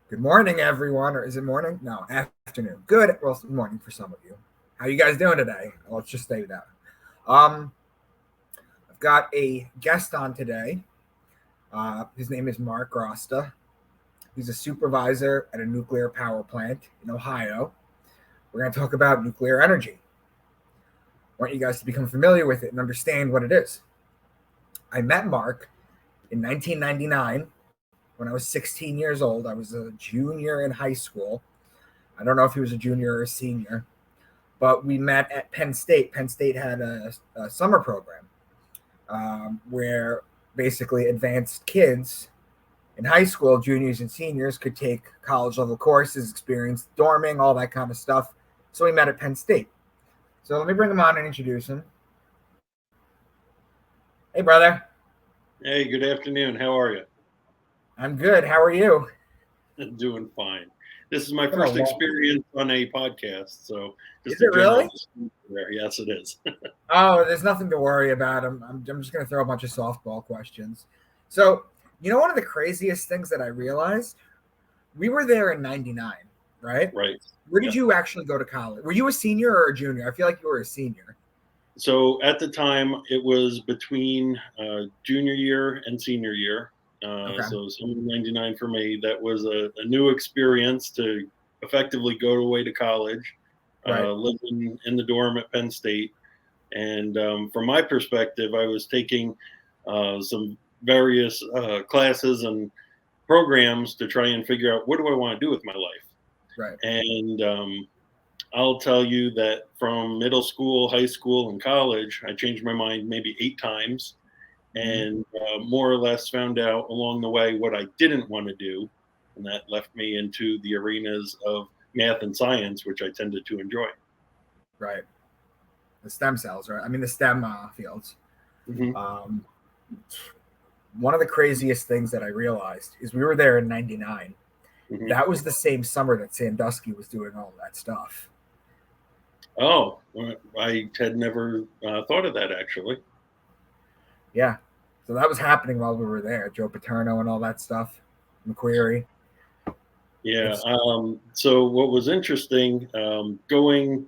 Good morning, everyone. Or is it morning? No, afternoon. Good. Well, morning for some of you. How you guys doing today? Let's just stay with that. Um, I've got a guest on today. His name is Mark Rosta. He's a supervisor at a nuclear power plant in Ohio. We're going to talk about nuclear energy. I want you guys to become familiar with it and understand what it is. I met Mark in 1999 when I was 16 years old. I was a junior in high school. I don't know if he was a junior or a senior, but we met at Penn State. Penn State had a summer program where basically advanced kids in high school, juniors and seniors, could take college level courses, experience dorming, all that kind of stuff. So we met at Penn State. So let me bring him on and introduce him. Hey, brother. Hey, good afternoon. How are you? I'm good. How are you? Doing fine. This is my first experience on a podcast, so just is it really? There. Yes, it is. Oh, there's nothing to worry about. I'm just going to throw a bunch of softball questions. So, one of the craziest things that I realized, we were there in 99, right? Right. Where did you actually go to college? Were you a senior or a junior? I feel like you were a senior. So at the time, it was between junior year and senior year. Okay. So summer '99 for me, that was a new experience to effectively go away to college, right. Living in the dorm at Penn State. And from my perspective, I was taking some various classes and programs to try and figure out what do I want to do with my life. Right. And I'll tell you that from middle school, high school, and college, I changed my mind maybe 8 times. And more or less found out along the way what I didn't want to do. And that left me into the arenas of math and science, which I tended to enjoy. Right. The stem cells, right? I mean, the STEM fields. Mm-hmm. One of the craziest things that I realized is we were there in 99. Mm-hmm. That was the same summer that Sandusky was doing all that stuff. Oh, I had never thought of that, actually. Yeah. So that was happening while we were there. Joe Paterno and all that stuff. McQuarrie. Yeah. So what was interesting, going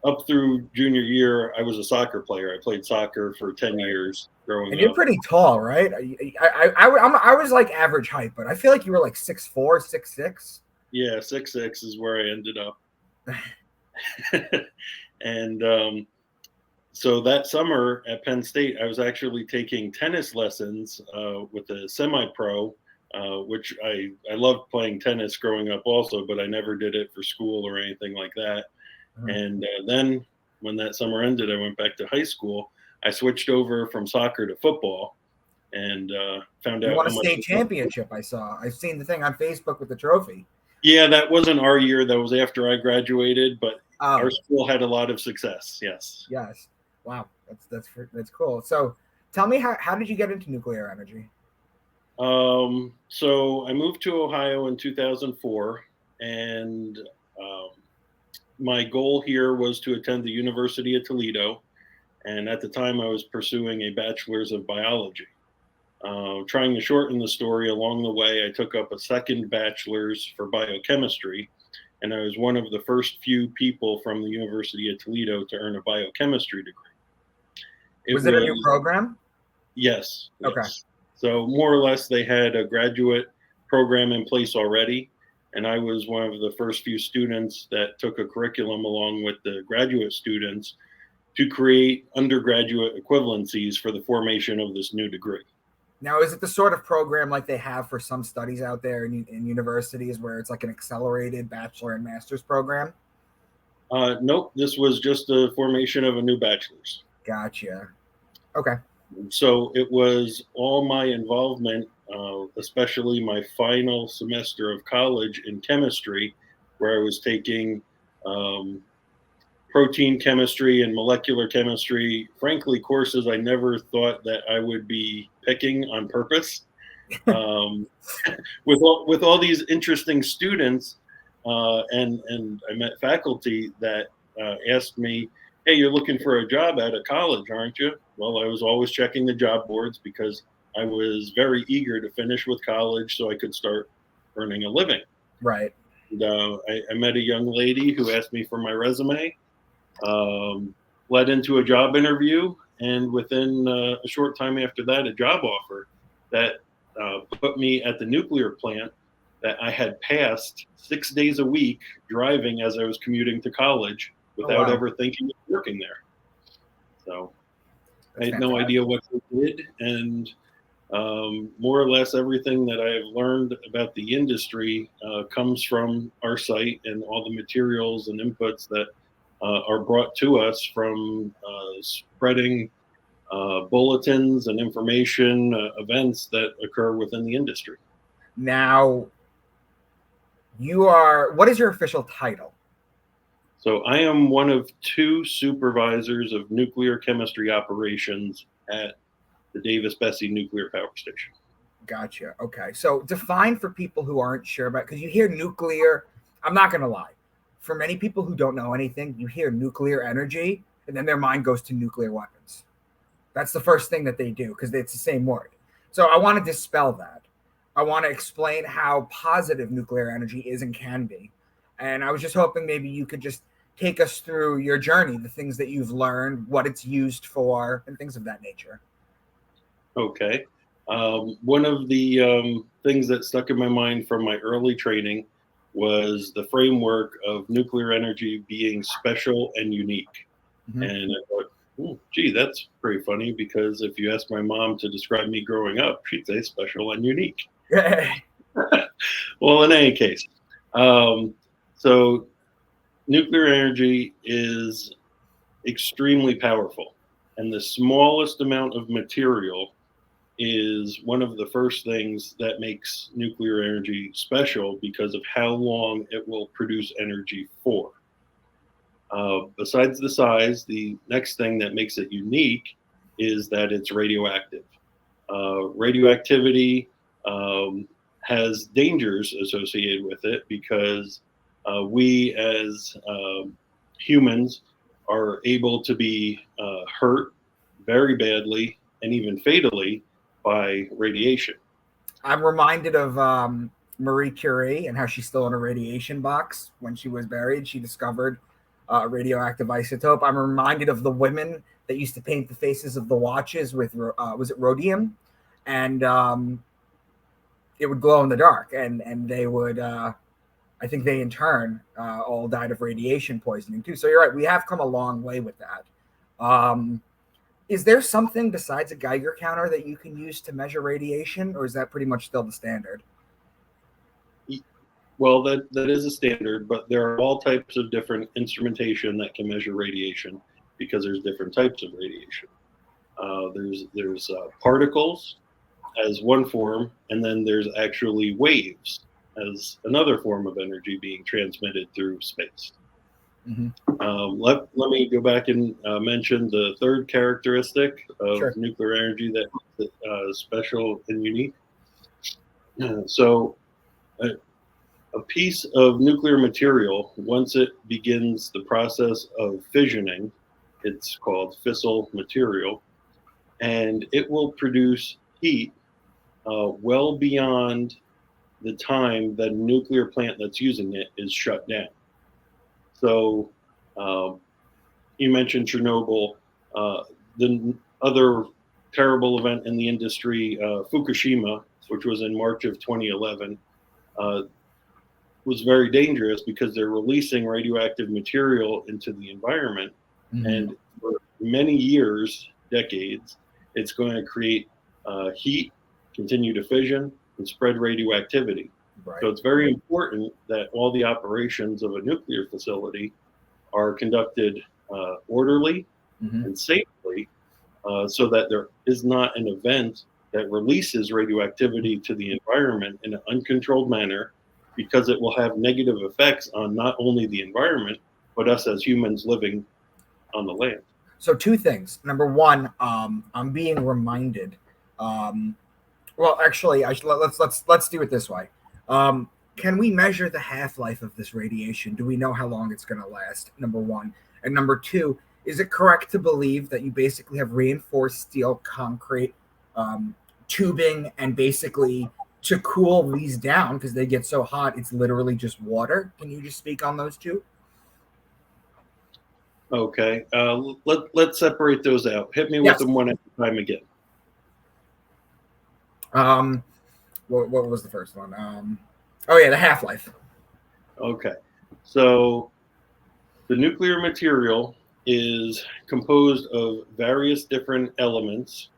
up through junior year, I was a soccer player. I played soccer for 10 years growing up. And you're pretty tall, right? I was like average height, but I feel like you were like 6'4", 6'6". Yeah, 6'6" is where I ended up. And so that summer at Penn State, I was actually taking tennis lessons with a semi-pro, which I loved playing tennis growing up also, but I never did it for school or anything like that. Mm-hmm. And then when that summer ended, I went back to high school. I switched over from soccer to football and found out. You won a state championship, I saw. I've seen the thing on Facebook with the trophy. Yeah, that wasn't our year. That was after I graduated, but our school had a lot of success. Yes. Yes. Wow, that's cool. So, tell me how did you get into nuclear energy? So I moved to Ohio in 2004, and my goal here was to attend the University of Toledo, and at the time I was pursuing a bachelor's of biology. Trying to shorten the story, along the way I took up a second bachelor's for biochemistry, and I was one of the first few people from the University of Toledo to earn a biochemistry degree. Was it a new program? Yes. Okay. Yes. So more or less they had a graduate program in place already. And I was one of the first few students that took a curriculum along with the graduate students to create undergraduate equivalencies for the formation of this new degree. Now, is it the sort of program like they have for some studies out there in universities where it's like an accelerated bachelor and master's program? Nope. This was just the formation of a new bachelor's. Gotcha. Okay. So it was all my involvement, especially my final semester of college in chemistry, where I was taking protein chemistry and molecular chemistry, frankly, courses I never thought that I would be picking on purpose. With all these interesting students, and I met faculty that asked me, hey, you're looking for a job out of college, aren't you? Well, I was always checking the job boards because I was very eager to finish with college so I could start earning a living. Right. And, I met a young lady who asked me for my resume, led into a job interview, and within a short time after that, a job offer that put me at the nuclear plant that I had passed 6 days a week driving as I was commuting to college Oh, without wow. ever thinking of working there. So I That's had no fantastic. idea what they did, and more or less everything that I have learned about the industry comes from our site and all the materials and inputs that are brought to us from spreading bulletins and information events that occur within the industry. Now, what is your official title? So I am one of two supervisors of nuclear chemistry operations at the Davis-Besse Nuclear Power Station. Gotcha. Okay. So define for people who aren't sure about, because you hear nuclear, I'm not going to lie. For many people who don't know anything, you hear nuclear energy and then their mind goes to nuclear weapons. That's the first thing that they do because it's the same word. So I want to dispel that. I want to explain how positive nuclear energy is and can be. And I was just hoping maybe you could just take us through your journey, the things that you've learned, what it's used for, and things of that nature. Okay. One of the things that stuck in my mind from my early training was the framework of nuclear energy being special and unique. Mm-hmm. And I thought, gee, that's pretty funny because if you ask my mom to describe me growing up, she'd say special and unique. Well, in any case, so nuclear energy is extremely powerful, and the smallest amount of material is one of the first things that makes nuclear energy special because of how long it will produce energy for. Besides the size, the next thing that makes it unique is that it's radioactive. Radioactivity has dangers associated with it because we as humans are able to be hurt very badly and even fatally by radiation. I'm reminded of Marie Curie and how she's still in a radiation box. When she was buried, she discovered a radioactive isotope. I'm reminded of the women that used to paint the faces of the watches with, was it rhodium? And it would glow in the dark. And they would, I think they in turn all died of radiation poisoning too. So you're right. We have come a long way with that. Is there something besides a Geiger counter that you can use to measure radiation, or is that pretty much still the standard? Well, that is a standard, but there are all types of different instrumentation that can measure radiation because there's different types of radiation. There's particles as one form, and then there's actually waves as another form of energy being transmitted through space. Mm-hmm. Let me go back and mention the third characteristic of Sure. nuclear energy that is special and unique. So a piece of nuclear material, once it begins the process of fissioning, it's called fissile material, and it will produce heat well beyond the time that a nuclear plant that's using it is shut down. So you mentioned Chernobyl. The other terrible event in the industry, Fukushima, which was in March of 2011, was very dangerous because they're releasing radioactive material into the environment. Mm-hmm. And for many years, decades, it's going to create heat, continue to fission, and spread radioactivity. Right. So it's very important that all the operations of a nuclear facility are conducted orderly mm-hmm. and safely so that there is not an event that releases radioactivity to the environment in an uncontrolled manner, because it will have negative effects on not only the environment, but us as humans living on the land. So two things. Number one, I'm being reminded. Well, actually, let's do it this way. Can we measure the half-life of this radiation? Do we know how long it's going to last? Number one. And number two, is it correct to believe that you basically have reinforced steel concrete tubing and basically to cool these down because they get so hot, it's literally just water. Can you just speak on those two? Okay. Let's separate those out. Hit me with Yes. them one at a time again. What was the first one? Oh yeah, the half-life. Okay. So the nuclear material is composed of various different elements,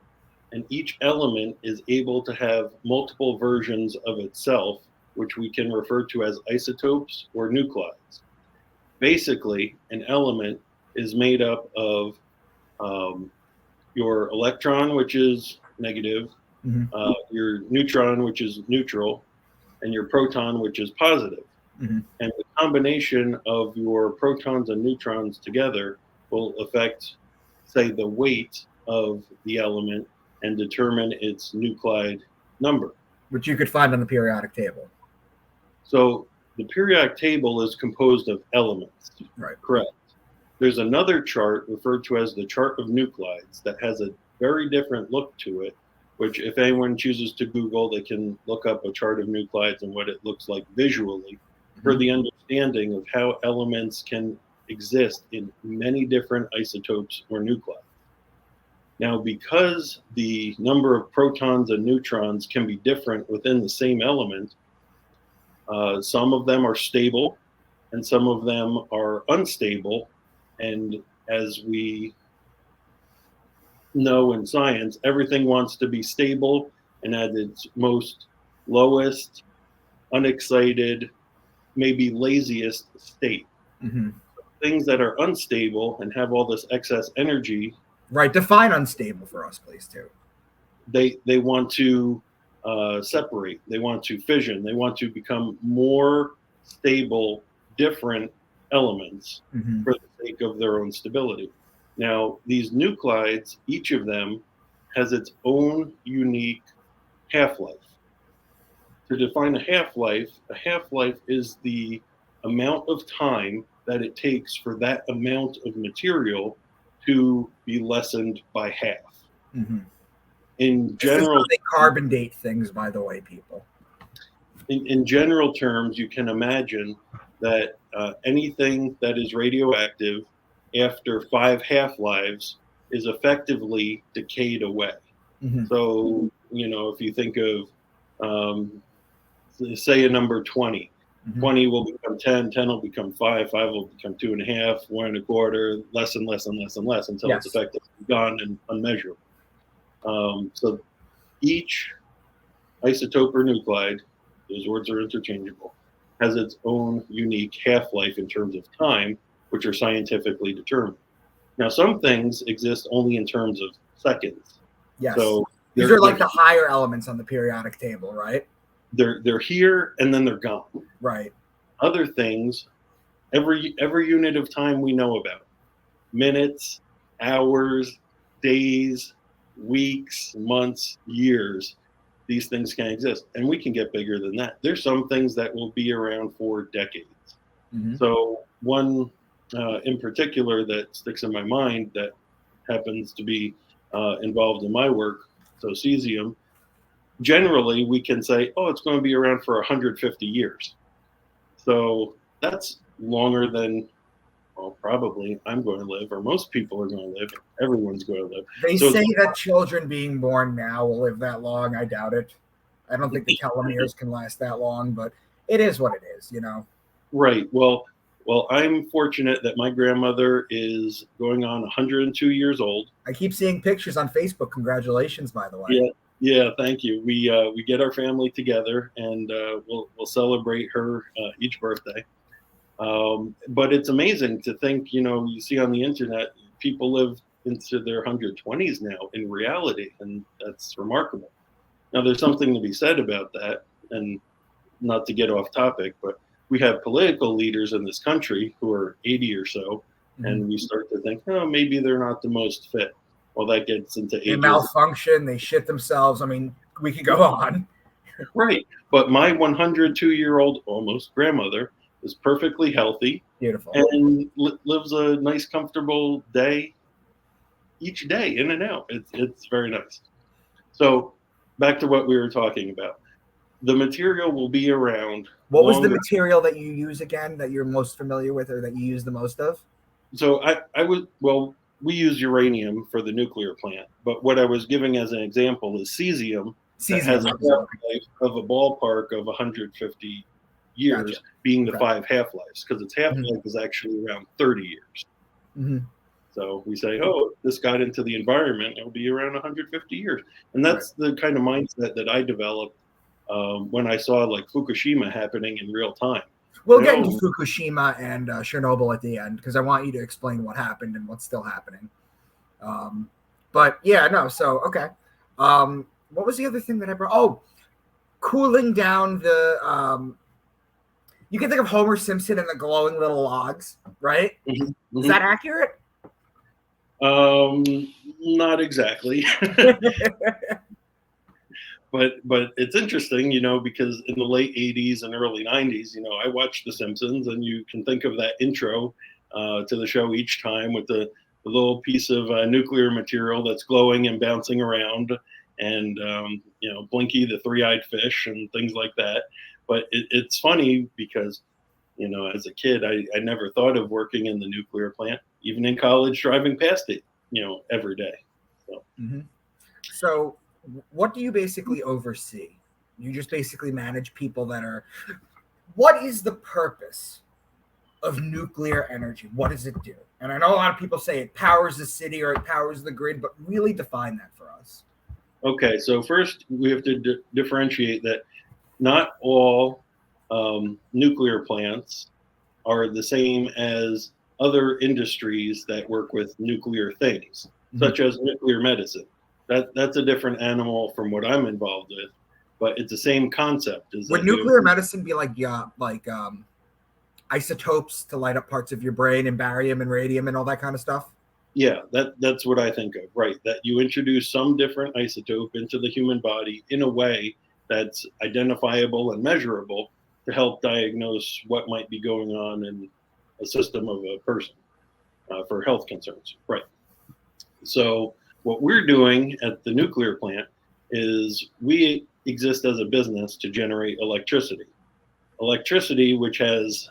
and each element is able to have multiple versions of itself, which we can refer to as isotopes or nuclides. Basically, an element is made up of your electron, which is negative, your neutron, which is neutral, and your proton, which is positive. And the combination of your protons and neutrons together will affect, say, the weight of the element and determine its nuclide number. Which you could find on the periodic table. So the periodic table is composed of elements. Right. Correct. There's another chart referred to as the chart of nuclides that has a very different look to it, which if anyone chooses to Google, they can look up a chart of nuclides and what it looks like visually for the understanding of how elements can exist in many different isotopes or nuclides. Now, because the number of protons and neutrons can be different within the same element, some of them are stable and some of them are unstable. And as we know in science, everything wants to be stable and at its most lowest, unexcited, maybe laziest state. Things that are unstable and have all this excess energy. Right. Define unstable for us, please, too. They want to separate. They want to fission. They want to become more stable, different elements for the sake of their own stability. Now, these nuclides, each of them has its own unique half-life. To define a half-life is the amount of time that it takes for that amount of material to be lessened by half. In general, they carbon date things, by the way, people. In general terms, you can imagine that anything that is radioactive after 5 half-lives is effectively decayed away. So, if you think of, say, a number 20, 20 will become 10, 10 will become 5, 5 will become 2.5, 1 1/4, less and less and less and less until it's effectively gone and unmeasurable. So each isotope or nuclide, those words are interchangeable, has its own unique half-life in terms of time, which are scientifically determined. Now, some things exist only in terms of seconds. Yes. So these are like the higher elements on the periodic table, right? They're here and then they're gone. Right. Other things, every unit of time we know about, minutes, hours, days, weeks, months, years, these things can exist, and we can get bigger than that. There's some things that will be around for decades. So one in particular that sticks in my mind that happens to be involved in my work, so cesium, generally we can say, oh, it's going to be around for 150 years. So that's longer than, well, probably I'm going to live, or most people are going to live. Everyone's going to live. They say that children being born now will live that long. I doubt it. I don't think the telomeres can last that long, but it is what it is, Right. Well, I'm fortunate that my grandmother is going on 102 years old. I keep seeing pictures on Facebook. Congratulations, by the way. Yeah. Thank you. We get our family together and we'll celebrate her each birthday. But it's amazing to think, you see on the internet, people live into their 120s now in reality, and that's remarkable. Now, there's something to be said about that, and not to get off topic, but we have political leaders in this country who are 80 or so, and we start to think, oh, maybe they're not the most fit. Well, that gets into ages. They malfunction, they shit themselves. I mean, we could go on. Right. But my 102-year-old almost grandmother is perfectly healthy. Beautiful. And lives a nice, comfortable day each day, in and out. It's very nice. So back to what we were talking about. the material will be around. What was the material that you use again, that you're most familiar with, or that you use the most of? So I would, well, we use uranium for the nuclear plant, but what I was giving as an example is cesium, that has a half-life of a ballpark of 150 years, Gotcha. being the 5 half-lives, because its half-life is actually around 30 years. Mm-hmm. So we say, oh, this got into the environment, it'll be around 150 years. And that's the kind of mindset that I developed when I saw like Fukushima happening in real time. We'll get into Fukushima and Chernobyl at the end, because I want you to explain what happened and what's still happening. But yeah, no. So, okay. What was the other thing that I brought? Oh, cooling down the, you can think of Homer Simpson and the glowing little logs, right? Mm-hmm. Is that accurate? Not exactly. But it's interesting, because in the late 80s and early 90s, I watched The Simpsons, and you can think of that intro to the show each time with the little piece of nuclear material that's glowing and bouncing around, and Blinky the three-eyed fish and things like that. But it's funny because, as a kid, I never thought of working in the nuclear plant, even in college, driving past it, every day. So what do you basically oversee? You just basically manage people that are. What is the purpose of nuclear energy? What does it do? And I know a lot of people say it powers the city or it powers the grid, but really define that for us. Okay, so first we have to differentiate that not all nuclear plants are the same as other industries that work with nuclear things, such as nuclear medicine. That's a different animal from what I'm involved with, but it's the same concept. Would nuclear medicine be like isotopes to light up parts of your brain, and barium and radium and all that kind of stuff? Yeah, that's what I think of, right? That you introduce some different isotope into the human body in a way that's identifiable and measurable to help diagnose what might be going on in a system of a person for health concerns, right? So what we're doing at the nuclear plant is we exist as a business to generate electricity. Electricity, which has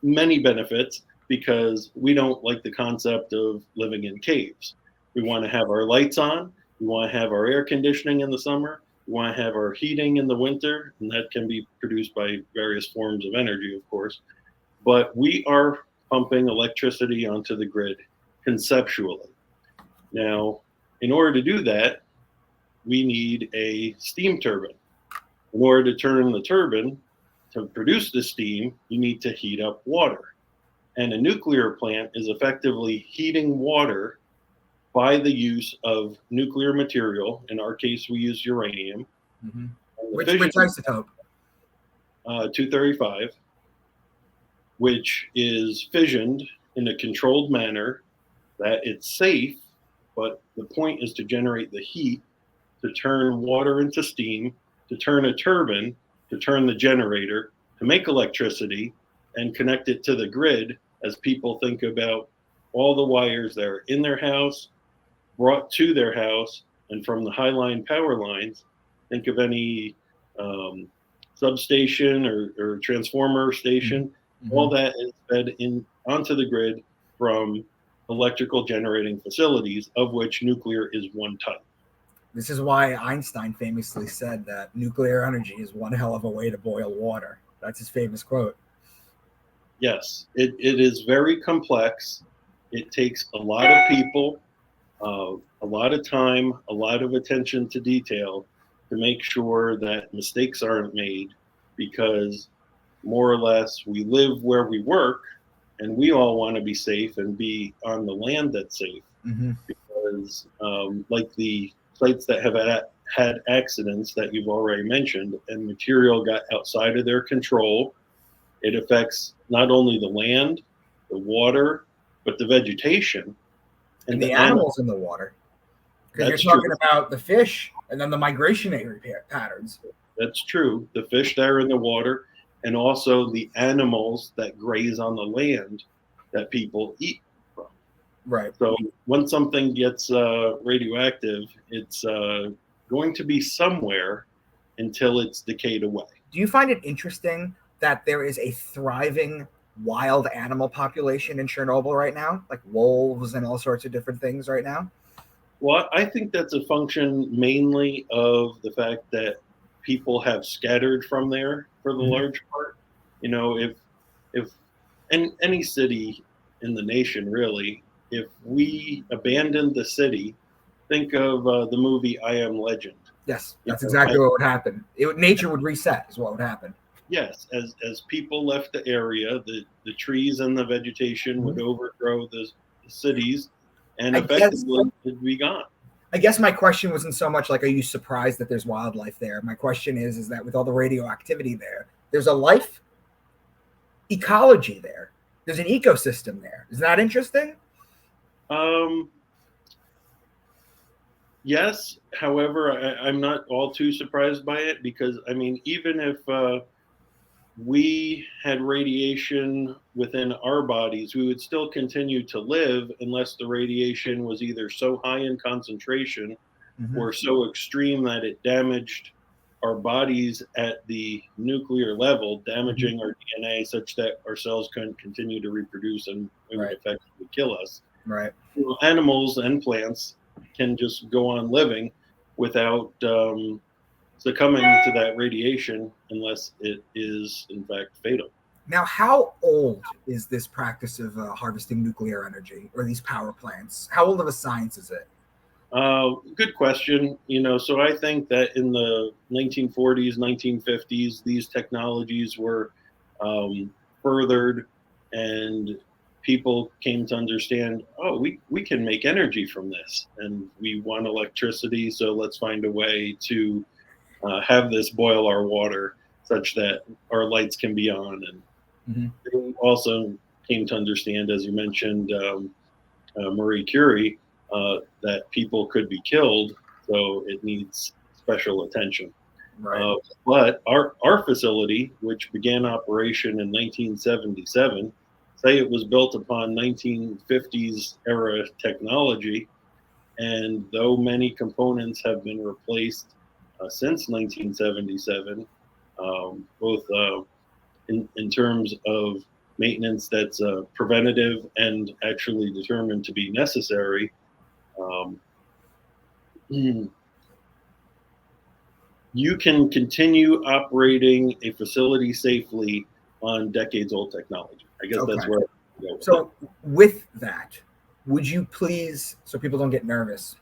many benefits, because we don't like the concept of living in caves. We want to have our lights on. We want to have our air conditioning in the summer. We want to have our heating in the winter, and that can be produced by various forms of energy, of course. But we are pumping electricity onto the grid conceptually. Now, in order to do that, we need a steam turbine. In order to turn the turbine to produce the steam, you need to heat up water. And a nuclear plant is effectively heating water by the use of nuclear material. In our case, we use uranium. Mm-hmm. Which isotope? 235, which is fissioned in a controlled manner that it's safe, but the point is to generate the heat, to turn water into steam, to turn a turbine, to turn the generator, to make electricity, and connect it to the grid as people think about all the wires that are in their house, brought to their house, and from the high-line power lines, think of any substation or transformer station. Mm-hmm. All that is fed onto the grid from electrical generating facilities, of which nuclear is one type. This is why Einstein famously said that nuclear energy is one hell of a way to boil water. That's his famous quote. Yes, it is very complex. It takes a lot of people, a lot of time, a lot of attention to detail to make sure that mistakes aren't made, because more or less we live where we work, and we all want to be safe and be on the land that's safe. Mm-hmm. Because like the sites that have had accidents that you've already mentioned, and material got outside of their control, it affects not only the land, the water, but the vegetation. And the animals in the water. Because you're talking about the fish and then the migratory patterns. That's true. The fish that are in the water, and also the animals that graze on the land that people eat from. Right. So when something gets radioactive, it's going to be somewhere until it's decayed away. Do you find it interesting that there is a thriving wild animal population in Chernobyl right now, like wolves and all sorts of different things right now? Well, I think that's a function mainly of the fact that people have scattered from there for the Mhm. large part. You know, if in any city in the nation really, if we abandoned the city, think of the movie I Am Legend. Yes, You that's know, exactly what would happen. Nature would reset, is what would happen. yes, as people left the area, the trees and the vegetation would Mhm. overgrow the cities, and I guess effectively it'd be gone. I guess my question wasn't so much like, are you surprised that there's wildlife there? My question is that with all the radioactivity there, there's a life ecology there. There's an ecosystem there. Is that interesting? Um, yes, however, I'm not all too surprised by it because I mean, even if we had radiation within our bodies, we would still continue to live unless the radiation was either so high in concentration Mm-hmm. or so extreme that it damaged our bodies at the nuclear level, Mm-hmm. damaging our DNA such that our cells couldn't continue to reproduce and it would Right. effectively kill us. Right. You know, animals and plants can just go on living without succumbing to that radiation unless it is, in fact, fatal. Now, how old is this practice of harvesting nuclear energy or these power plants? How old of a science is it? Good question. You know, so I think that in the 1940s, 1950s, these technologies were furthered, and people came to understand, oh, we can make energy from this, and we want electricity, so let's find a way to have this boil our water such that our lights can be on. And Mm-hmm. they also came to understand, as you mentioned, Marie Curie, that people could be killed, so it needs special attention. Right. Uh, but our facility, which began operation in 1977, say it was built upon 1950s era technology, and though many components have been replaced since 1977, both in terms of maintenance that's preventative and actually determined to be necessary, um, you can continue operating a facility safely on decades old technology. I guess that's Okay. where I go with it. So, with that, would you please, so people don't get nervous,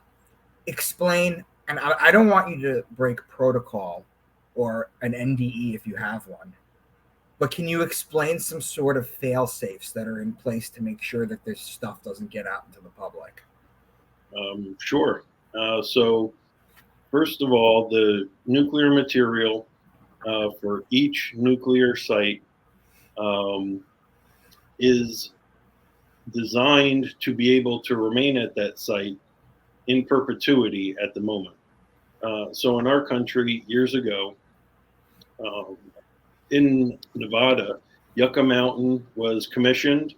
explain? And I don't want you to break protocol or an NDE if you have one, but can you explain some sort of fail safes that are in place to make sure that this stuff doesn't get out into the public? Sure. So, first of all, the nuclear material for each nuclear site um, is designed to be able to remain at that site in perpetuity at the moment. So in our country, years ago, um, in Nevada, Yucca Mountain was commissioned,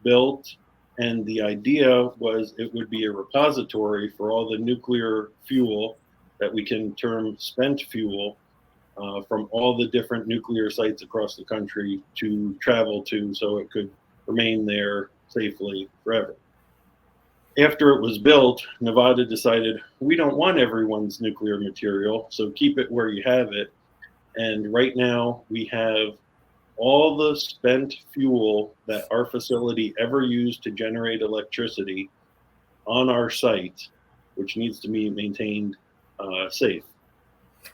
built, and the idea was it would be a repository for all the nuclear fuel that we can term spent fuel from all the different nuclear sites across the country to travel to so it could remain there safely forever. After it was built, Nevada decided we don't want everyone's nuclear material, so keep it where you have it. And right now, we have all the spent fuel that our facility ever used to generate electricity on our site, which needs to be maintained safe.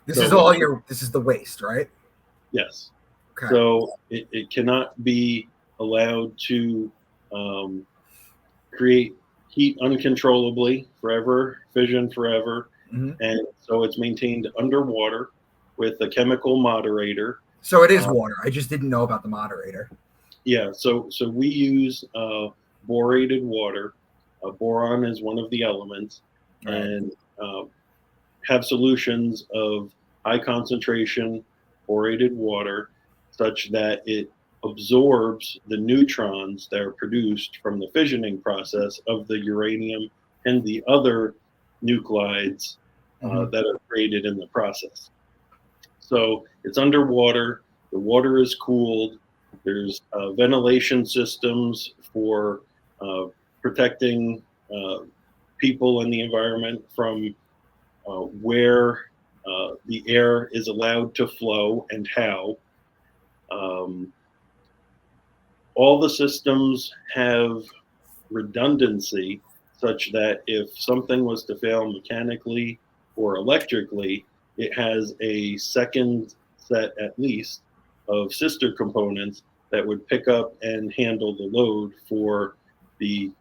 This is So, all your, this is the waste, right? yes. Okay. So it cannot be allowed to um, create heat uncontrollably forever, fission forever. Mm-hmm. And so it's maintained underwater with a chemical moderator. So it is Uh, water. I just didn't know about the moderator. yeah, so we use borated water. Boron is one of the elements, Right. and uh, have solutions of high concentration borated water such that it absorbs the neutrons that are produced from the fissioning process of the uranium and the other nuclides Mm-hmm. that are created in the process. So it's underwater. The water is cooled. There's ventilation systems for protecting people and the environment from where the air is allowed to flow and how. Um, all the systems have redundancy such that if something was to fail mechanically or electrically, it has a second set at least of sister components that would pick up and handle the load for the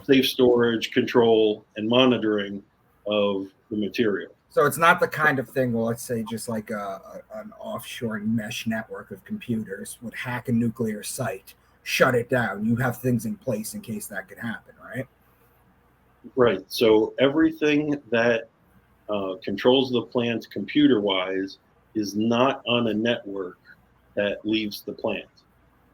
safe storage, control, and monitoring of the material. So it's not the kind of thing, well, let's say just like an offshore mesh network of computers would hack a nuclear site, shut it down. You have things in place in case that could happen, right? Right. So everything that controls the plant computer-wise is not on a network that leaves the plant.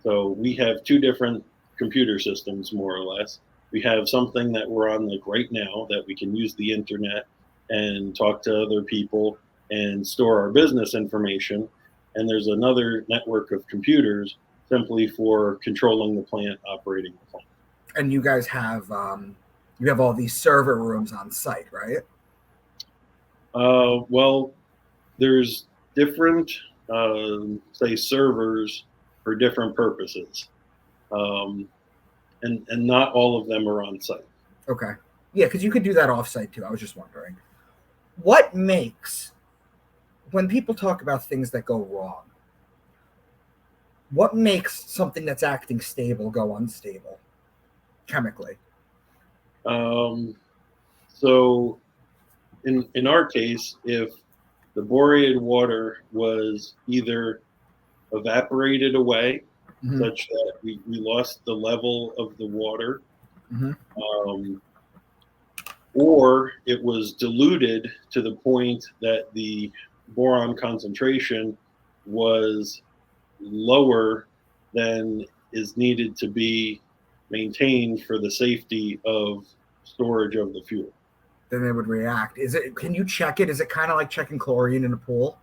So we have two different computer systems, more or less. We have something that we're on like right now that we can use the internet and talk to other people and store our business information. And there's another network of computers simply for controlling the plant, operating the plant. And you guys have all these server rooms on site, right? Well, there's different, say, servers for different purposes. And not all of them are on site. Okay. Yeah, because you could do that off-site too. I was just wondering. What makes, when people talk about things that go wrong, what makes something that's acting stable go unstable chemically? So in our case, if the borated water was either evaporated away, such that we lost the level of the water, or it was diluted to the point that the boron concentration was lower than is needed to be maintained for the safety of storage of the fuel. Then they would react. Can you check it? Is it kind of like checking chlorine in a pool?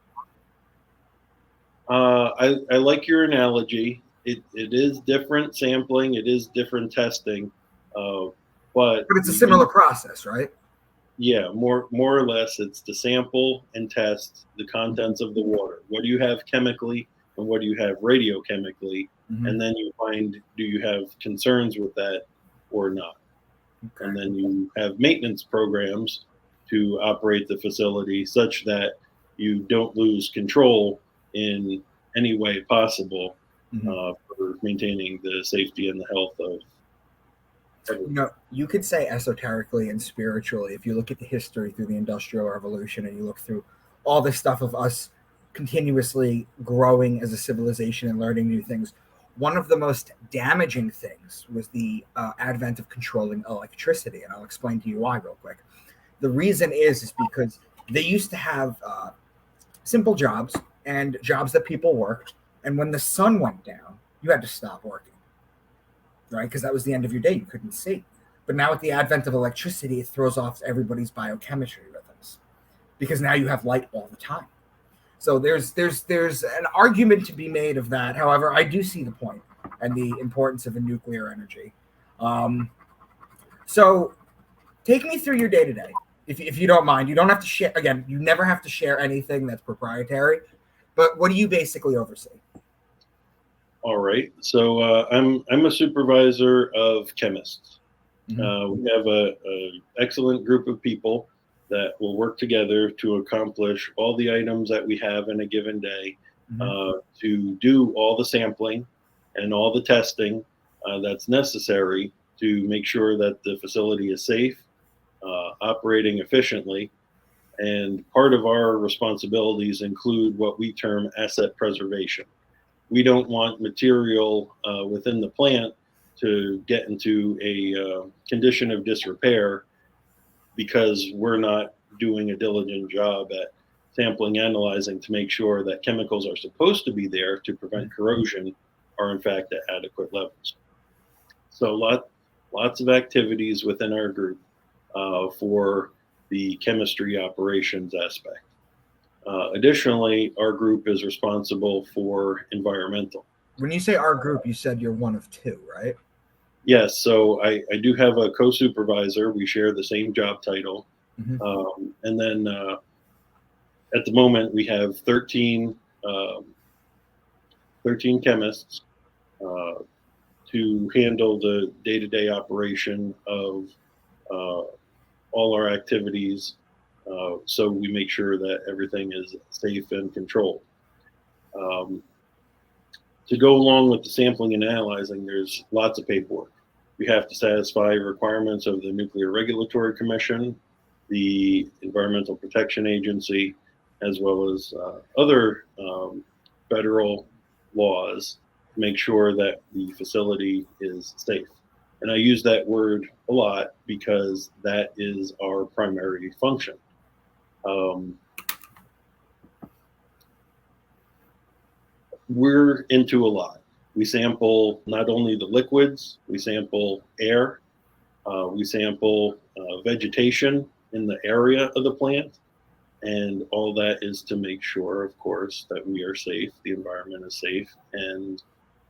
I like your analogy. It is different sampling. It is different testing. But it's a similar process, right? Yeah, more or less, it's to sample and test the contents of the water. What do you have chemically, and what do you have radiochemically? And then you find, do you have concerns with that or not? Okay. And then you have maintenance programs to operate the facility such that you don't lose control in any way possible for maintaining the safety and the health of everyone. You know, you could say esoterically and spiritually, if you look at the history through the Industrial Revolution and you look through all this stuff of us continuously growing as a civilization and learning new things, one of the most damaging things was the advent of controlling electricity. And I'll explain to you why real quick. The reason is because they used to have simple jobs and jobs that people worked. And when the sun went down, you had to stop working, right? Because that was the end of your day. You couldn't see. But now with the advent of electricity, it throws off everybody's biochemistry rhythms because now you have light all the time. So there's an argument to be made of that. However, I do see the point and the importance of a nuclear energy. So take me through your day-to-day, if you don't mind. You don't have to share. Again, you never have to share anything that's proprietary. But what do you basically oversee? All right. So I'm a supervisor of chemists. We have a excellent group of people that will work together to accomplish all the items that we have in a given day, to do all the sampling and all the testing that's necessary to make sure that the facility is safe, operating efficiently. And part of our responsibilities include what we term asset preservation. We don't want material within the plant to get into a condition of disrepair because we're not doing a diligent job at sampling, analyzing to make sure that chemicals are supposed to be there to prevent corrosion are in fact at adequate levels. So lots of activities within our group for the chemistry operations aspect. Additionally, our group is responsible for environmental. When you say our group, you said you're one of two, right? Yes, so I do have a co-supervisor. We share the same job title. Mm-hmm. And then at the moment, we have 13 chemists uh, to handle the day-to-day operation of uh, all our activities. So we make sure that everything is safe and controlled. Um, to go along with the sampling and analyzing, there's lots of paperwork. We have to satisfy requirements of the Nuclear Regulatory Commission, the Environmental Protection Agency, as well as other federal laws to make sure that the facility is safe. And I use that word a lot because that is our primary function. Um, we're into a lot. We sample not only the liquids, we sample air, we sample vegetation in the area of the plant, and all that is to make sure, of course, that we are safe, the environment is safe, and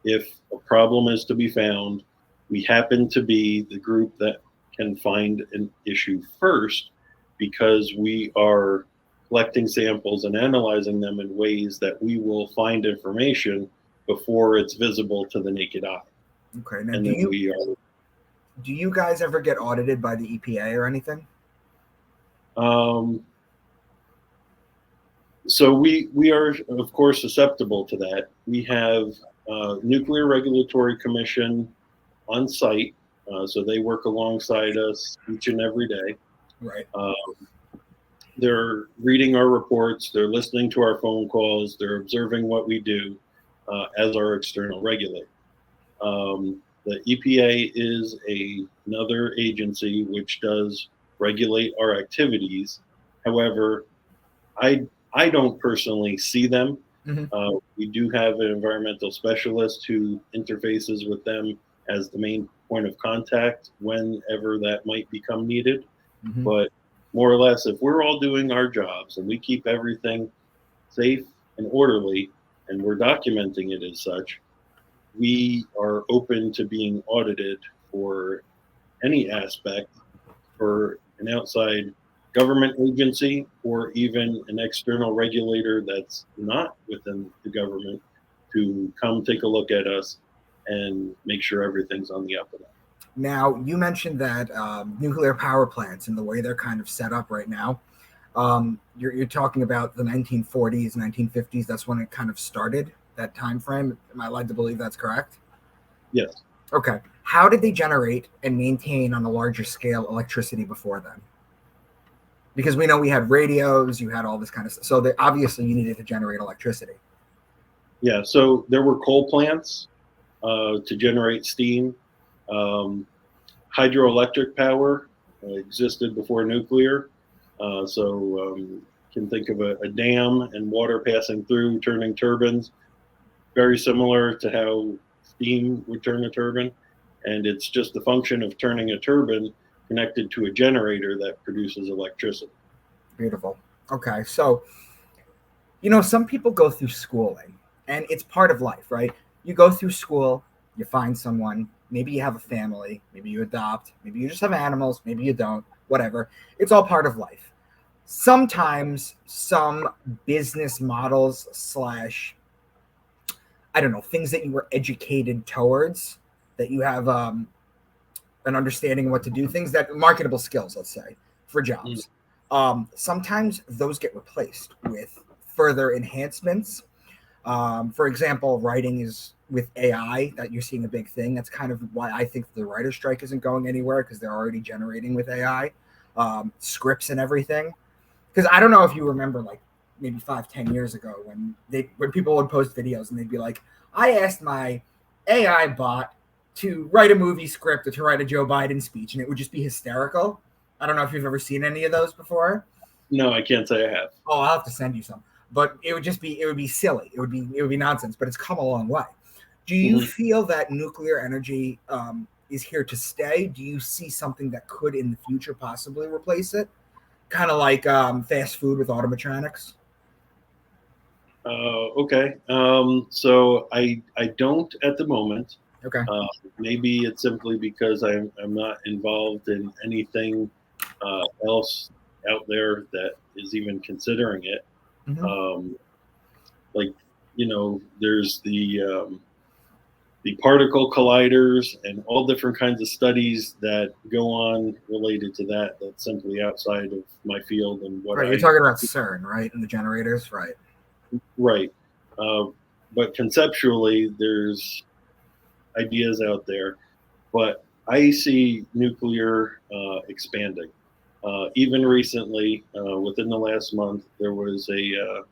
if a problem is to be found, we happen to be the group that can find an issue first because we are collecting samples and analyzing them in ways that we will find information before it's visible to the naked eye. Okay. Now, And then we are. do you guys ever get audited by the EPA or anything? So we are, of course, susceptible to that. We have Nuclear Regulatory Commission on site, so they work alongside us each and every day. Right. They're reading our reports, they're listening to our phone calls, they're observing what we do as our external regulator. The EPA is another agency which does regulate our activities. However, I don't personally see them. Mm-hmm. We do have an environmental specialist who interfaces with them as the main point of contact whenever that might become needed. Mm-hmm. But more or less, if we're all doing our jobs and we keep everything safe and orderly and we're documenting it as such, we are open to being audited for any aspect for an outside government agency or even an external regulator that's not within the government to come take a look at us and make sure everything's on the up and up. Now, you mentioned that nuclear power plants and the way they're kind of set up right now. You're talking about the 1940s, 1950s. That's when it kind of started, that time frame. Am I led to believe that's correct? Yes. Okay. How did they generate and maintain on a larger scale electricity before then? Because we know we had radios, you had all this kind of stuff. So obviously you needed to generate electricity. Yeah. So there were coal plants to generate steam. Hydroelectric power existed before nuclear. Can think of a dam and water passing through, turning turbines, very similar to how steam would turn a turbine. And it's just the function of turning a turbine connected to a generator that produces electricity. Beautiful. Okay. So, some people go through schooling and it's part of life, right? You go through school, you find someone, maybe you have a family, maybe you adopt, maybe you just have animals, maybe you don't, whatever. It's all part of life. Sometimes some business models / I don't know, things that you were educated towards, that you have an understanding of what to do, things that marketable skills, let's say, for jobs. Sometimes those get replaced with further enhancements. For example, writing is with AI that you're seeing a big thing. That's kind of why I think the writer's strike isn't going anywhere, because they're already generating with AI scripts and everything. Because I don't know if you remember, like maybe 5-10 years ago, when people would post videos and they'd be like, I asked my AI bot to write a movie script or to write a Joe Biden speech, and it would just be hysterical. I don't know if you've ever seen any of those before. No, I can't say I have. Oh, I'll have to send you some. But it would be silly. It would be nonsense. But it's come a long way. Do you feel that nuclear energy is here to stay? Do you see something that could in the future possibly replace it? Kind of like fast food with automatronics? Okay. So I don't at the moment. Okay. Uh, Maybe it's simply because I'm not involved in anything else out there that is even considering it. Hmm. Um, like there's the particle colliders and all different kinds of studies that go on related to that. That's simply outside of my field and what Right. You're I talking about CERN, right? And the generators, right? write. Uh, but conceptually, there's ideas out there, but I see nuclear expanding. Even recently, within the last month, there was a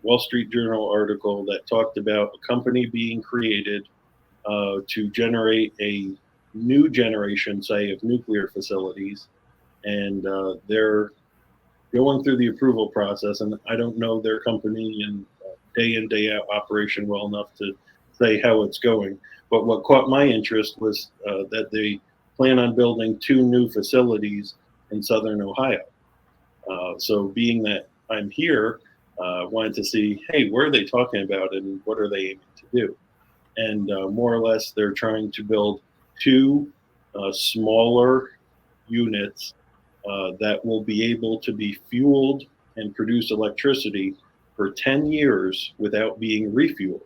Wall Street Journal article that talked about a company being created to generate a new generation, say, of nuclear facilities. And they're going through the approval process. And I don't know their company and day in, day out operation well enough to say how it's going. But what caught my interest was that they plan on building two new facilities in southern Ohio. So, being that I'm here, wanted to see, hey, where are they talking about and what are they aiming to do? And more or less, they're trying to build two smaller units that will be able to be fueled and produce electricity for 10 years without being refueled.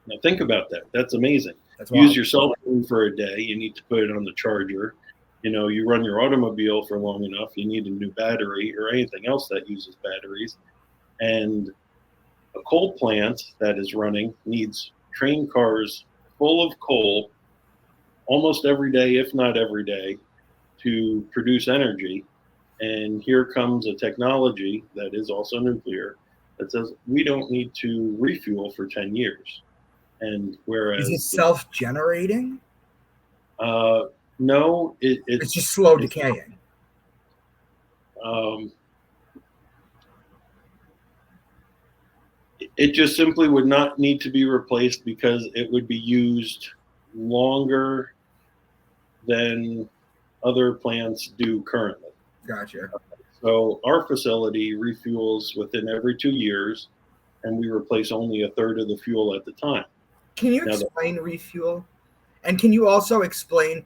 Now, think about that. That's amazing. That's Use wild. your cell phone for a day, you need to put it on the charger. You run your automobile for long enough, you need a new battery or anything else that uses batteries. And a coal plant that is running needs train cars full of coal almost every day, if not every day, to produce energy. And here comes a technology that is also nuclear that says we don't need to refuel for 10 years. And Is it whereas self-generating? uh, no, It's just slow it's decaying. um, it just simply would not need to be replaced because it would be used longer than other plants do currently. Gotcha. So our facility refuels within every 2 years, and we replace only a third of the fuel at the time. Can you Now, explain refuel? And can you also explain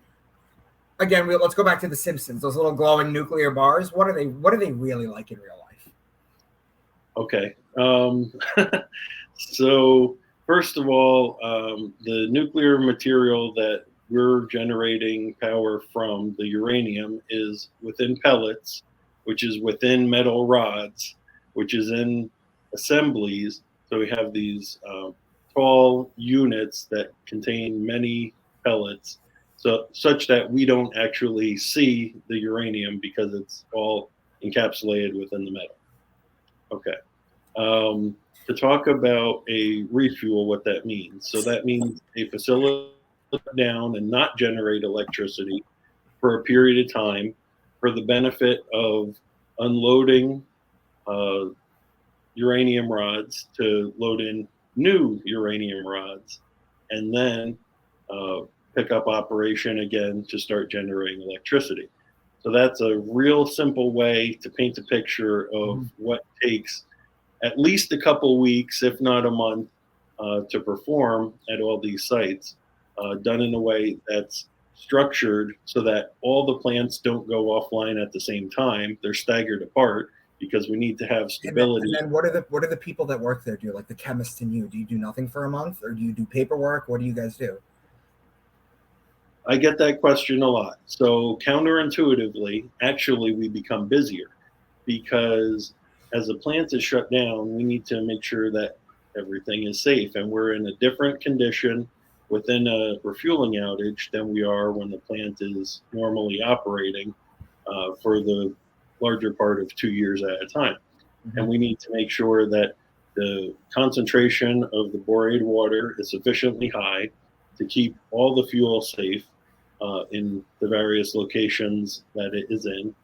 again? Let's go back to the Simpsons. Those little glowing nuclear bars. What are they? What are they really like in real life? okay. So first of all, the nuclear material that we're generating power from, the uranium, is within pellets, which is within metal rods, which is in assemblies. So we have these tall units that contain many pellets, so such that we don't actually see the uranium because it's all encapsulated within the metal. Okay. To talk about a refuel, what that means. So that means a facility down and not generate electricity for a period of time for the benefit of unloading uh, uranium rods to load in new uranium rods, and then uh, pick up operation again to start generating electricity. So that's a real simple way to paint a picture of Mhm. what takes at least a couple weeks, if not a month, to perform at all these sites, done in a way that's structured so that all the plants don't go offline at the same time. They're staggered apart because we need to have And stability. then what are the people that work there do? Like the chemist and you? Do you do nothing for a month, or do you do paperwork? What do you guys do? I get that question a lot. So, counterintuitively, actually, we become busier because as the plant is shut down, we need to make sure that everything is safe. And we're in a different condition within a refueling outage than we are when the plant is normally operating for the larger part of 2 years at a time. And Hmm. we need to make sure that the concentration of the borated water is sufficiently high to keep all the fuel safe in the various locations that it is in,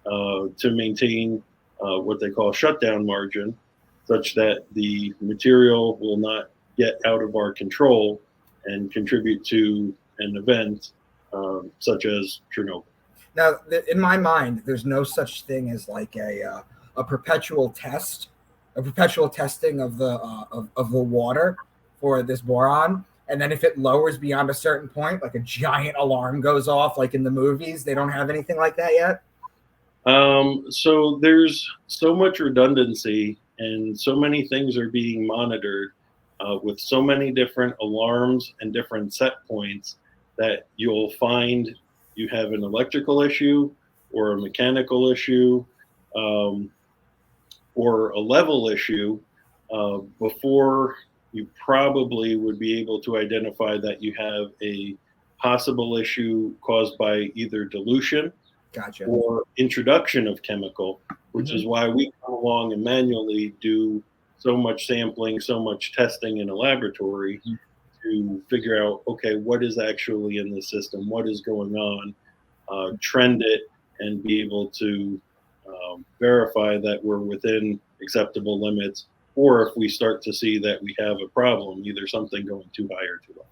to maintain what they call shutdown margin, such that the material will not get out of our control and contribute to an event such as Chernobyl. Now, in my mind, there's no such thing as like a perpetual test a perpetual testing of the of the water for this boron. And then if it lowers beyond a certain point, like a giant alarm goes off, like in the movies. They don't have anything like that yet. So there's so much redundancy, and so many things are being monitored with so many different alarms and different set points that you'll find you have an electrical issue or a mechanical issue um, or a level issue before you probably would be able to identify that you have a possible issue caused by either dilution Gotcha. or introduction of chemical, which is why we come along and manually do so much sampling, so much testing in a laboratory to figure out, okay, what is actually in the system, what is going on, trend it, and be able to verify that we're within acceptable limits, or if we start to see that we have a problem, either something going too high or too low.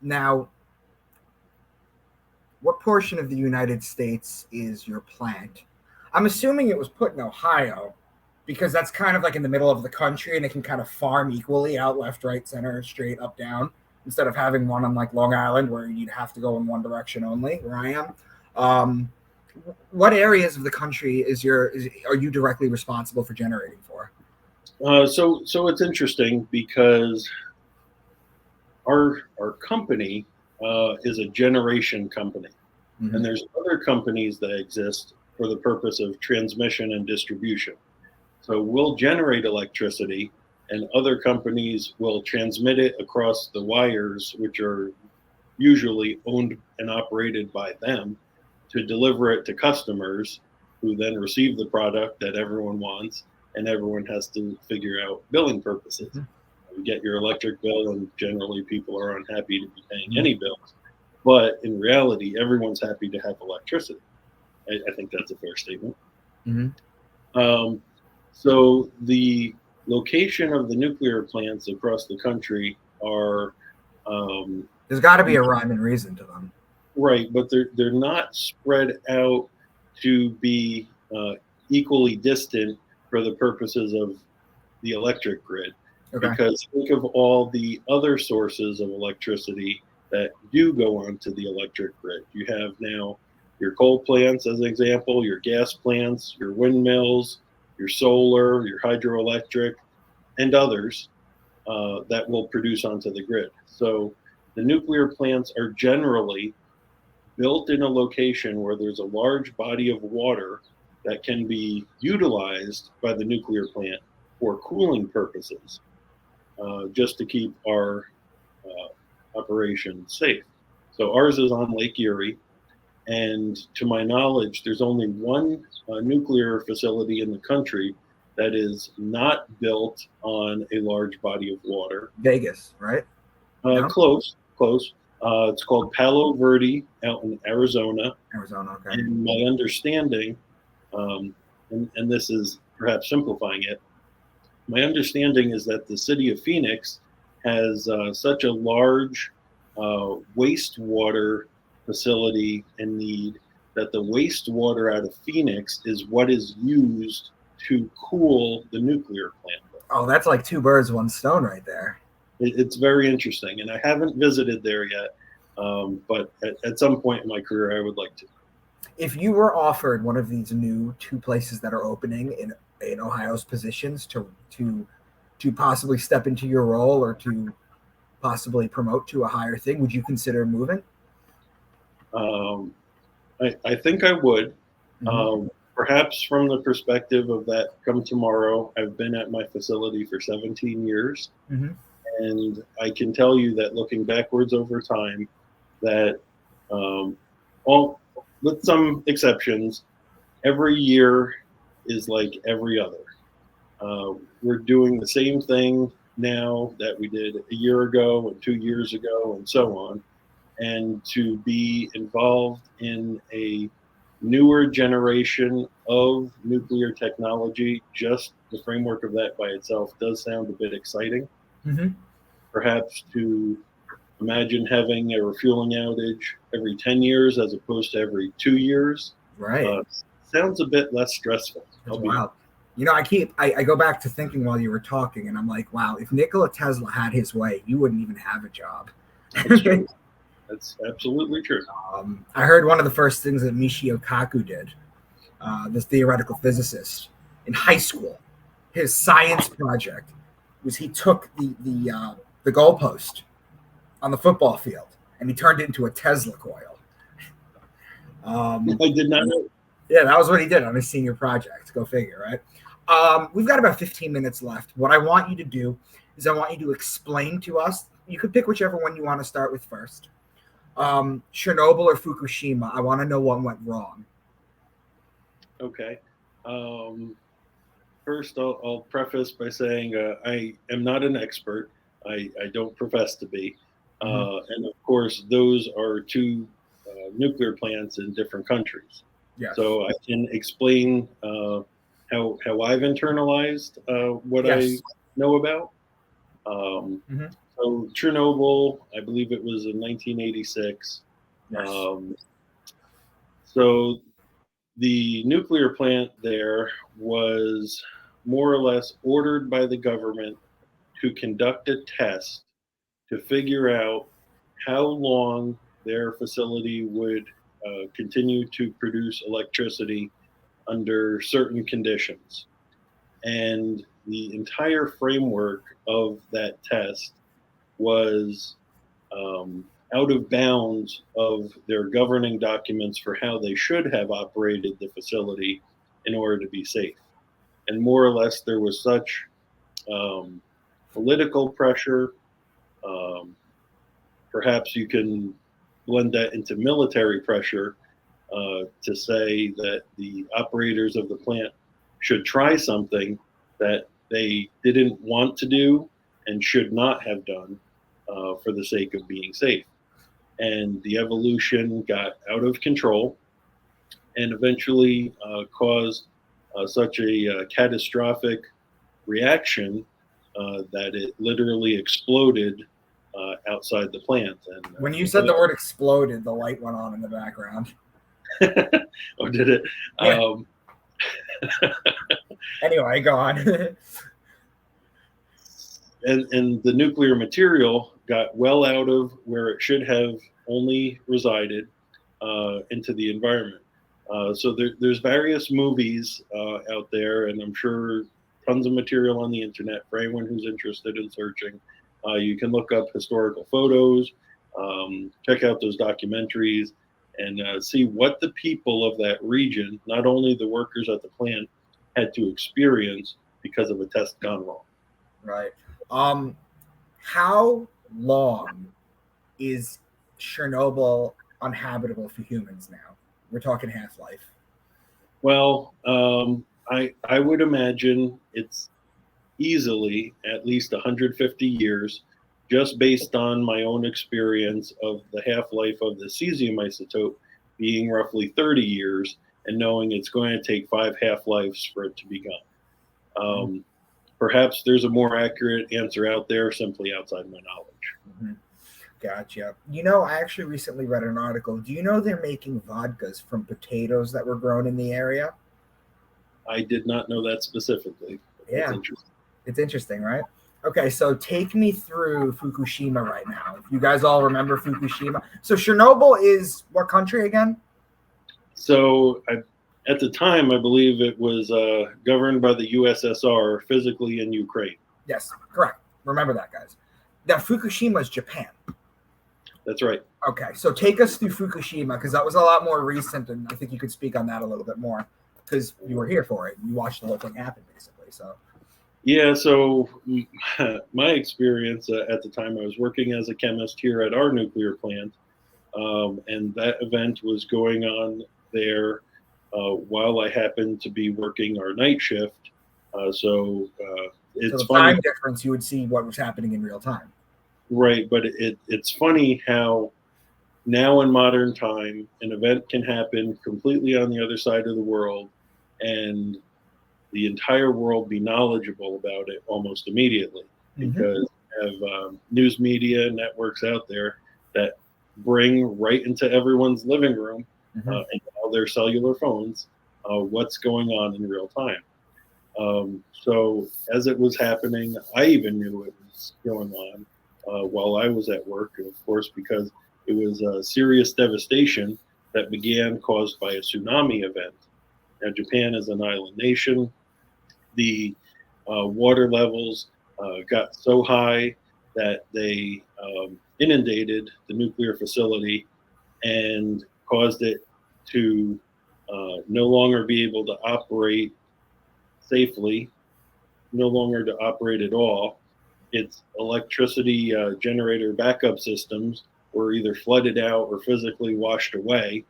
Now, what portion of the United States is your plant? I'm assuming it was put in Ohio because that's kind of like in the middle of the country and it can kind of farm equally out, left, right, center, straight, up, down, instead of having one on like Long Island where you'd have to go in one direction only, where I am. What areas of the country are you directly responsible for generating for? So it's interesting because our company is a generation company, and there's other companies that exist for the purpose of transmission and distribution. So we'll generate electricity, and other companies will transmit it across the wires, which are usually owned and operated by them, to deliver it to customers who then receive the product that everyone wants, and everyone has to figure out billing purposes. You get your electric bill, and generally people are unhappy to be paying any bills. But in reality, everyone's happy to have electricity. I think that's a fair statement. So the location of the nuclear plants across the country are there's got to be a rhyme and reason to them. Right, but they're not spread out to be equally distant for the purposes of the electric grid. Okay. Because think of all the other sources of electricity that do go onto the electric grid. You have now your coal plants, as an example, your gas plants, your windmills, your solar, your hydroelectric, and others that will produce onto the grid. So the nuclear plants are generally built in a location where there's a large body of water that can be utilized by the nuclear plant for cooling purposes, just to keep our operation safe. So ours is on Lake Erie, and to my knowledge, there's only one nuclear facility in the country that is not built on a large body of water. Vegas, right? No? Close. It's called Palo Verde out in Arizona. Arizona, okay. And my understanding, and this is perhaps simplifying it, my understanding is that the city of Phoenix has such a large wastewater facility and need that the wastewater out of Phoenix is what is used to cool the nuclear plant. Oh, that's like two birds, one stone right there. It's very interesting, and I haven't visited there yet, but at some point in my career, I would like to. If you were offered one of these new two places that are opening in Ohio's positions to possibly step into your role or to possibly promote to a higher thing, would you consider moving? I think I would. Perhaps from the perspective of that come tomorrow, I've been at my facility for 17 years. And I can tell you that looking backwards over time, that all with some exceptions, every year is like every other. We're doing the same thing now that we did a year ago and 2 years ago and so on. And to be involved in a newer generation of nuclear technology, just the framework of that by itself does sound a bit exciting. Perhaps to imagine having a refueling outage every 10 years as opposed to every 2 years. Right. Sounds a bit less stressful. Wow. You know, I go back to thinking while you were talking, and I'm like, wow, if Nikola Tesla had his way, you wouldn't even have a job. That's true. That's absolutely true. I heard one of the first things that Michio Kaku did, this theoretical physicist, in high school, his science project was he took the goalpost on the football field and he turned it into a Tesla coil. I did not know. Yeah, that was what he did on his senior project. Go figure, right? We've got about 15 minutes left. What I want you to do is I want you to explain to us. You could pick whichever one you want to start with first. Chernobyl or Fukushima. I want to know what went wrong. Okay. First, I'll preface by saying I am not an expert. I don't profess to be. And of course, those are two nuclear plants in different countries. Yes. So I can explain how I've internalized what I know about. So Chernobyl, I believe it was in 1986. Yes. So the nuclear plant there was more or less ordered by the government to conduct a test to figure out how long their facility would continue to produce electricity under certain conditions. And the entire framework of that test was out of bounds of their governing documents for how they should have operated the facility in order to be safe. And more or less, there was such political pressure. Perhaps you can blend that into military pressure to say that the operators of the plant should try something that they didn't want to do and should not have done for the sake of being safe. And the evolution got out of control and eventually caused such a catastrophic reaction that it literally exploded outside the plant. And when you said the word exploded, the light went on in the background. Oh, did it? Yeah. Anyway, go on. and the nuclear material got well out of where it should have only resided into the environment. So there's various movies out there, and I'm sure tons of material on the internet for anyone who's interested in searching. You can look up historical photos, check out those documentaries, and see what the people of that region, not only the workers at the plant, had to experience because of a test gone wrong. Right. How long is Chernobyl uninhabitable for humans now? We're talking half-life. Well, I would imagine it's easily at least 150 years, just based on my own experience of the half-life of the cesium isotope being roughly 30 years, and knowing it's going to take 5 half-lives for it to be gone. Perhaps there's a more accurate answer out there, simply outside my knowledge. Gotcha. You know, I actually recently read an article. Do you know they're making vodkas from potatoes that were grown in the area? I did not know that specifically. Yeah. It's interesting, right? Okay, so take me through Fukushima right now. If you guys all remember Fukushima. So Chernobyl is what country again? So at the time, I believe it was governed by the USSR, physically in Ukraine. Yes, correct. Remember that, guys. Now, Fukushima is Japan. That's right. Okay, so take us through Fukushima, because that was a lot more recent, and I think you could speak on that a little bit more, because you were here for it. You watched the whole thing happen, basically. So. Yeah, so my experience at the time, I was working as a chemist here at our nuclear plant, and that event was going on there while I happened to be working our night shift. So it's the funny. Time difference, you would see what was happening in real time. Right, but it's funny how now in modern time, an event can happen completely on the other side of the world, and the entire world be knowledgeable about it almost immediately, because you have news media networks out there that bring right into everyone's living room and all their cellular phones what's going on in real time. So as it was happening, I even knew it was going on while I was at work, and of course, because it was a serious devastation that began caused by a tsunami event. Now, Japan is an island nation. The water levels got so high that they inundated the nuclear facility and caused it to no longer be able to operate safely, no longer to operate at all. Its electricity generator backup systems were either flooded out or physically washed away.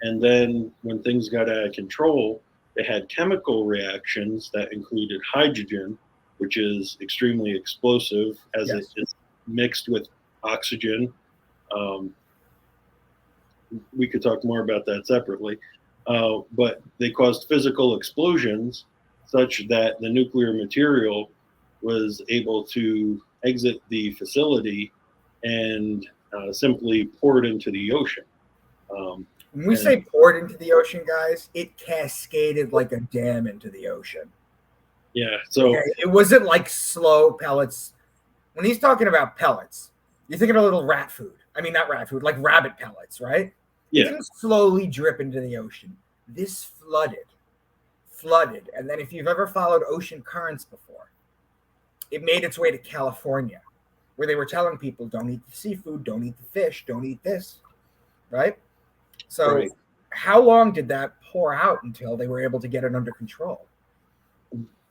And then when things got out of control, they had chemical reactions that included hydrogen, which is extremely explosive as it Yes. is mixed with oxygen. Um, we could talk more about that separately. But they caused physical explosions such that the nuclear material was able to exit the facility and simply poured into the ocean. Um, When we and say poured into the ocean, guys, it cascaded like a dam into the ocean. yeah, Okay, so it wasn't like slow pellets. When he's talking about pellets, you're thinking of little rat food. I mean, not rat food, like rabbit pellets, right? It yeah, didn't slowly drip into the ocean. This flooded. And then if you've ever followed ocean currents before, it made its way to California, where they were telling people, don't eat the seafood, don't eat the fish, don't eat this, right? So, right. how long did that pour out until they were able to get it under control?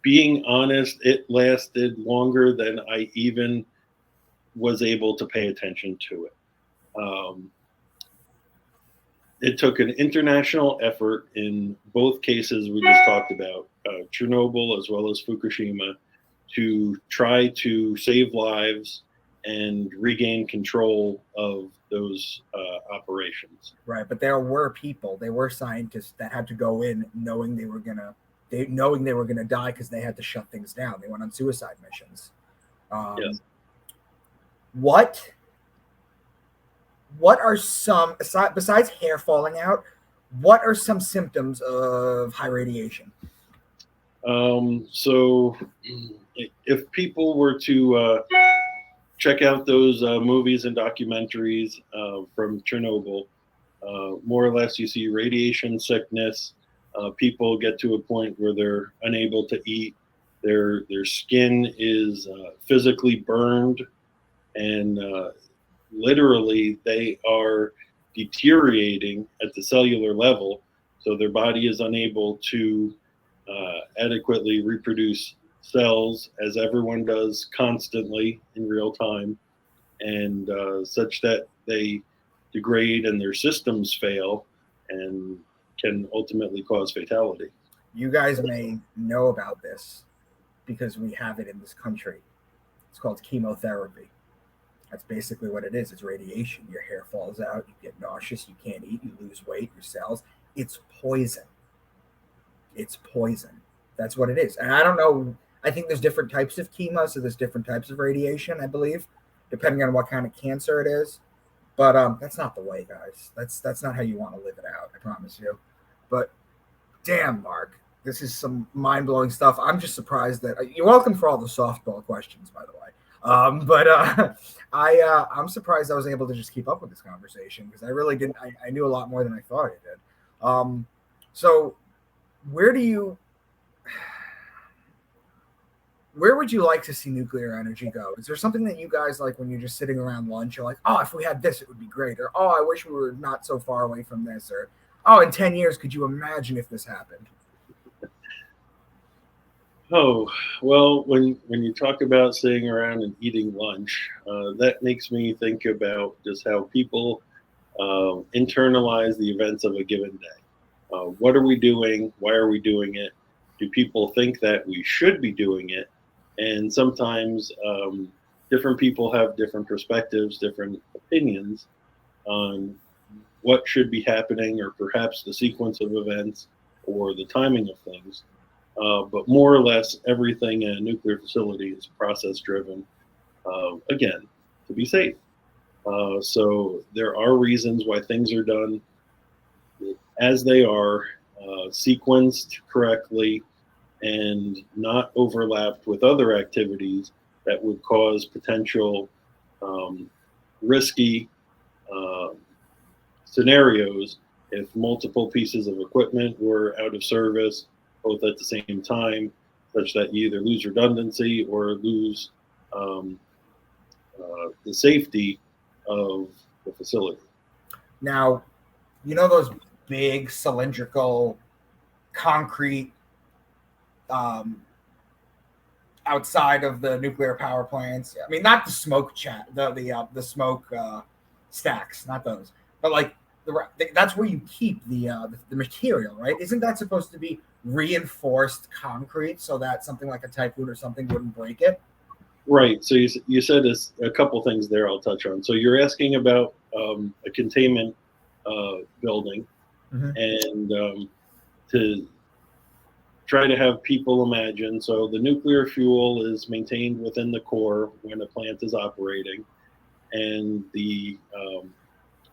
Being honest, it lasted longer than I even was able to pay attention to it. Um, it took an international effort in both cases we just talked about, Chernobyl as well as Fukushima, to try to save lives and regain control of those operations. Right, but there were people, there were scientists that had to go in knowing they were gonna die because they had to shut things down. They went on suicide missions. Um, Yes. what what are some besides hair falling out? What are some symptoms of high radiation? So, if people were to check out those movies and documentaries from Chernobyl, more or less you see radiation sickness. People get to a point where they're unable to eat. Their skin is physically burned, and literally they are deteriorating at the cellular level. So their body is unable to adequately reproduce cells as everyone does constantly in real time, and such that they degrade and their systems fail and can ultimately cause fatality. You guys may know about this because we have it in this country. It's called chemotherapy. That's basically what it is. It's radiation. Your hair falls out, you get nauseous, you can't eat, you lose weight, your cells. It's poison. It's poison. That's what it is. And I don't know. I think there's different types of chemo, so there's different types of radiation, I believe, depending on what kind of cancer it is. But that's not the way, guys. That's not how you want to live it out. I promise you. But damn, Mark, this is some mind blowing stuff. I'm just surprised that you're welcome for all the softball questions, by the way. But I'm surprised I was able to just keep up with this conversation because I really didn't. I knew a lot more than I thought I did. So where do you where would you like to see nuclear energy go? Is there something that you guys like when you're just sitting around lunch? You're like, oh, if we had this, it would be great. Or, oh, I wish we were not so far away from this. Or, oh, in 10 years, could you imagine if this happened? Oh, well, when you talk about sitting around and eating lunch, that makes me think about just how people internalize the events of a given day. What are we doing? Why are we doing it? Do people think that we should be doing it? And sometimes different people have different perspectives, different opinions on what should be happening, or perhaps the sequence of events or the timing of things. But more or less, everything in a nuclear facility is process driven, again, to be safe. So there are reasons why things are done as they are, sequenced correctly, and not overlapped with other activities that would cause potential risky uh, scenarios if multiple pieces of equipment were out of service both at the same time, such that you either lose redundancy or lose um, the safety of the facility. Now, you know those big cylindrical concrete outside of the nuclear power plants. I mean, not the smoke the smoke stacks, not those, but like that's where you keep the material, right? Isn't that supposed to be reinforced concrete so that something like a typhoon or something wouldn't break it? Right. So you said a couple things there I'll touch on. So you're asking about a containment building, and to try to have people imagine. So the nuclear fuel is maintained within the core when a plant is operating, and the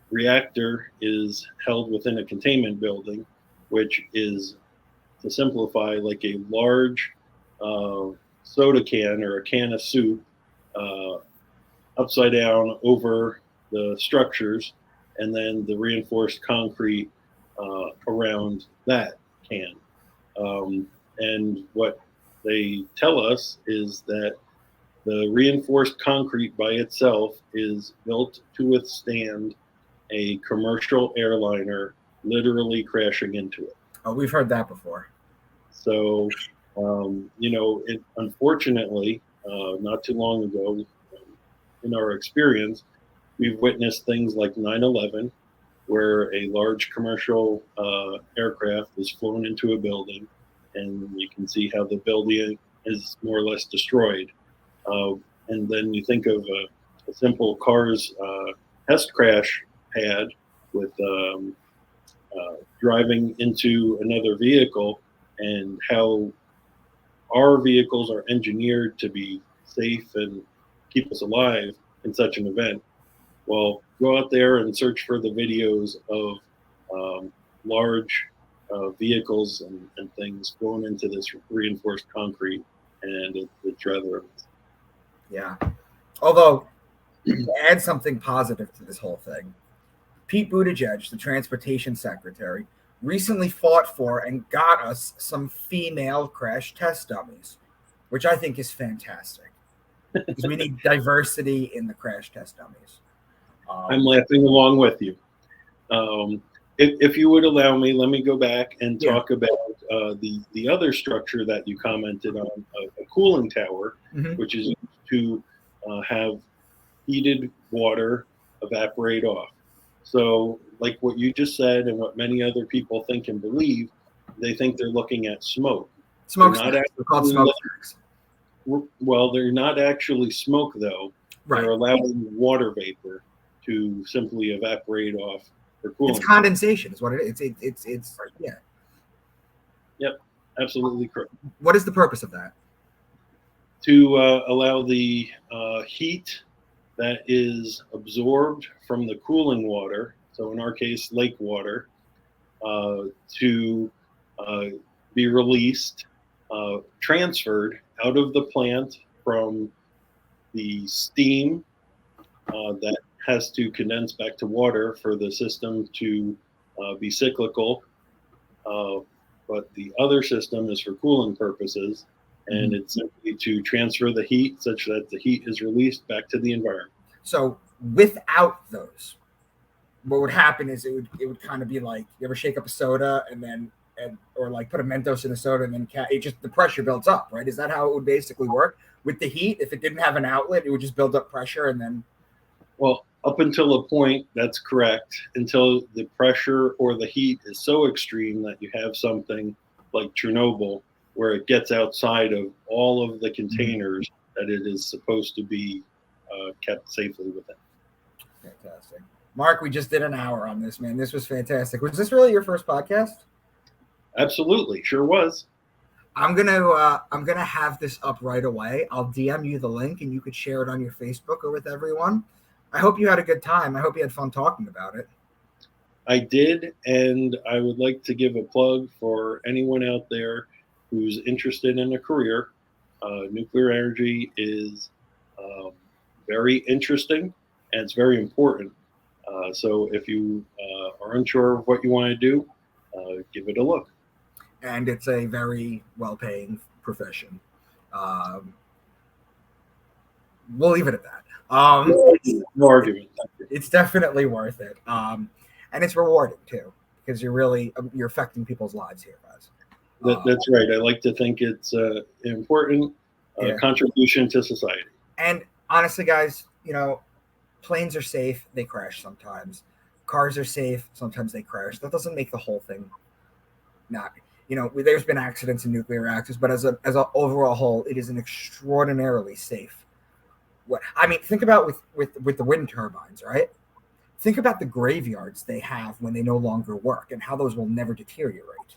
reactor is held within a containment building, which is, to simplify, like a large soda can or a can of soup uh, upside down over the structures, and then the reinforced concrete around that can. And what they tell us is that the reinforced concrete by itself is built to withstand a commercial airliner literally crashing into it. Oh, we've heard that before. So, it unfortunately, not too long ago, in our experience, we've witnessed things like 9/11, where a large commercial aircraft is flown into a building, and you can see how the building is more or less destroyed. And then you think of a simple car's test crash pad with driving into another vehicle, and how our vehicles are engineered to be safe and keep us alive in such an event. Well, go out there and search for the videos of large vehicles and things going into this reinforced concrete, and it's rather. Yeah. Although, to add something positive to this whole thing, Pete Buttigieg, the transportation secretary, recently fought for and got us some female crash test dummies, which I think is fantastic. Because we need diversity in the crash test dummies. I'm laughing along with you. If you would allow me, let me go back and talk about the other structure that you commented on, a cooling tower, which is to have heated water evaporate off. So, like what you just said and what many other people think and believe, they think they're looking at smoke. Smokestacks. They're called smokestacks. Well, they're not actually smoke, though. Right. They're allowing water vapor to simply evaporate off for cooling. It's condensation is what it is. It's yeah. Yep, absolutely correct. What is the purpose of that? To allow the heat that is absorbed from the cooling water, so in our case, lake water, to be released, transferred out of the plant from the steam that has to condense back to water for the system to be cyclical. But the other system is for cooling purposes, and it's simply to transfer the heat such that the heat is released back to the environment. So without those, what would happen is it would kind of be like, you ever shake up a soda or like put a Mentos in a soda and then the pressure builds up, right? Is that how it would basically work with the heat? If it didn't have an outlet, it would just build up pressure and then. Well, up until a point, that's correct. Until the pressure or the heat is so extreme that you have something like Chernobyl, where it gets outside of all of the containers that it is supposed to be kept safely within. Fantastic. Mark, we just did an hour on this, man. This was fantastic. Was this really your first podcast? Absolutely. Sure was. I'm gonna have this up right away. I'll DM you the link and you could share it on your Facebook or with everyone. I hope you had a good time. I hope you had fun talking about it. I did, and I would like to give a plug for anyone out there who's interested in a career, nuclear energy is very interesting and it's very important. So if you are unsure of what you want to do, give it a look. And it's a very well-paying profession. Um, we'll leave it at that. No argument. It's definitely worth it, and it's rewarding too because you're affecting people's lives here, guys. That's right. I like to think it's an important contribution to society. And honestly, guys, planes are safe. They crash sometimes. Cars are safe. Sometimes they crash. That doesn't make the whole thing not. There's been accidents in nuclear reactors, but as an overall whole, it is an extraordinarily safe. Think about with the wind turbines, right? Think about the graveyards they have when they no longer work and how those will never deteriorate.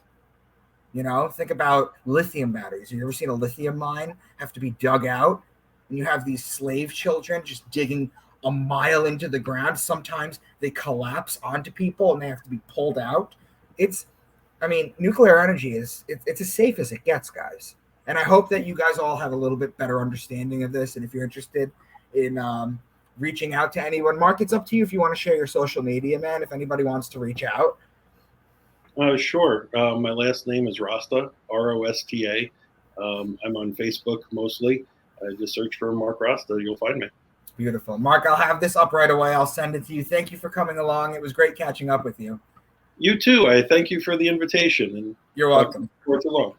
Think about lithium batteries. Have you ever seen a lithium mine have to be dug out? And you have these slave children just digging a mile into the ground. Sometimes they collapse onto people and they have to be pulled out. Nuclear energy it's as safe as it gets, guys. And I hope that you guys all have a little bit better understanding of this. And if you're interested in reaching out to anyone, Mark, it's up to you if you want to share your social media, man, if anybody wants to reach out. Sure. My last name is Rosta, Rosta. I'm on Facebook mostly. Just search for Mark Rosta. You'll find me. Beautiful. Mark, I'll have this up right away. I'll send it to you. Thank you for coming along. It was great catching up with you. You too. I thank you for the invitation. And you're welcome. Before too long.